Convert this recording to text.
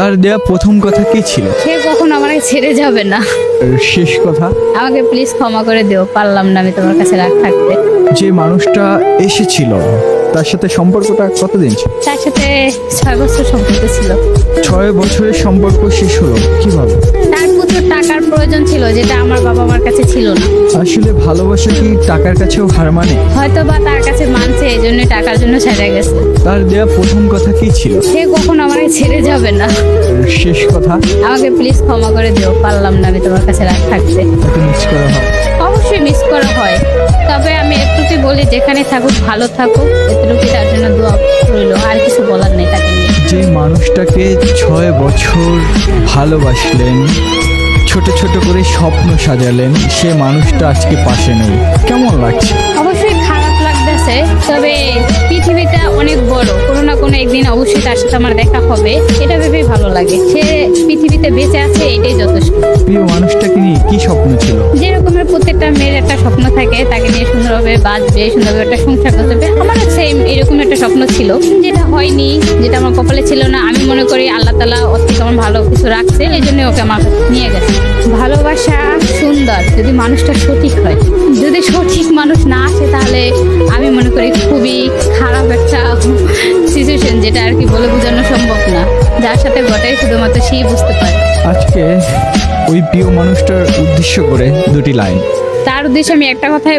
তার দেয়া প্রথম কথা কি ছিল? সে কখনো আমাকে ছেড়ে যাবে না। শেষ কথা? আমাকে প্লিজ ক্ষমা করে দিও, পারলাম না আমি তোমার কাছে রাগ থাকতে। যে মানুষটা এসেছিল তার সাথে সম্পর্কটা কতদিন ছিল? তার সাথে 6 বছর সম্পর্ক ছিল। 6 বছরের সম্পর্ক শেষ হলো কিভাবে? তার প্রচুর টাকার প্রয়োজন ছিল, যেটা আমার বাবা মার কাছে ছিল না। আসলে ভালোবাসা কি টাকার কাছেও হার মানে? হয়তো বা তার কাছে মানছে, এই জন্য টাকার জন্য ছেড়ে গেছে। তার দেয়া প্রথম কথা কি ছিল? সে কখনো আমাকে ছেড়ে যাবে না। শেষ কথা? আমাকে প্লিজ ক্ষমা করে দিও, পারলাম না আমি তোমার কাছে রাগ থাকতে। তাকে মিস করা হয়? অবশ্যই মিস করা হয়, তবে আমি এটুকুই বলি যেখানে থাকুক ভালো থাকুক, এটুকুই তার জন্য দোয়া রইল, আর কিছু বলার নেই তাকে নিয়ে। যে মানুষটাকে 6 বছর ভালোবাসলেন, ছোট ছোট করে স্বপ্ন সাজালেন, সে মানুষটা আজকে পাশে নেই, কেমন লাগছে? অবশ্যই খারাপ লাগতেছে, তবে পৃথিবীটা অনেক বড়, কোনো না কোনো একদিন অবশ্যই তার সাথে আমার দেখা হবে, এটা ভেবেই ভালো লাগে। সে পৃথিবীতে বেঁচে আছে, এটাই যথেষ্ট। প্রিয় মানুষটাকে নিয়ে কি স্বপ্ন ছিল? যেরকমের প্রত্যেকটা মেয়ের একটা স্বপ্ন থাকে, তাকে নিয়ে সুন্দরভাবে বাঁচবে, সুন্দরভাবে একটা সংসার করতে হবে। আমারও সেম এরকম একটা স্বপ্ন ছিল, যেটা হয়নি, যেটা আমার কপালে ছিল না। আমি মনে করি আল্লাহ তাআলা ওর থেকে আমার ভালো কিছু রাখছে, এই জন্য ওকে আমার কাছে নিয়ে গেছে। ভালোবাসা সুন্দর যদি মানুষটা সঠিক হয়, যদি সঠিক মানুষ না আসে তাহলে আমি মনে করি খুবই খারাপ একটা সিচুয়েশন, যেটা আর কি বলে বোঝানো সম্ভব না। যার সাথে ঘটে শুধুমাত্র সেই বুঝতে পারে। আজকে ওই প্রিয় মানুষটার উদ্দেশ্য করে দুটি লাইন। তার উদ্দেশ্যে আমি একটা কথাই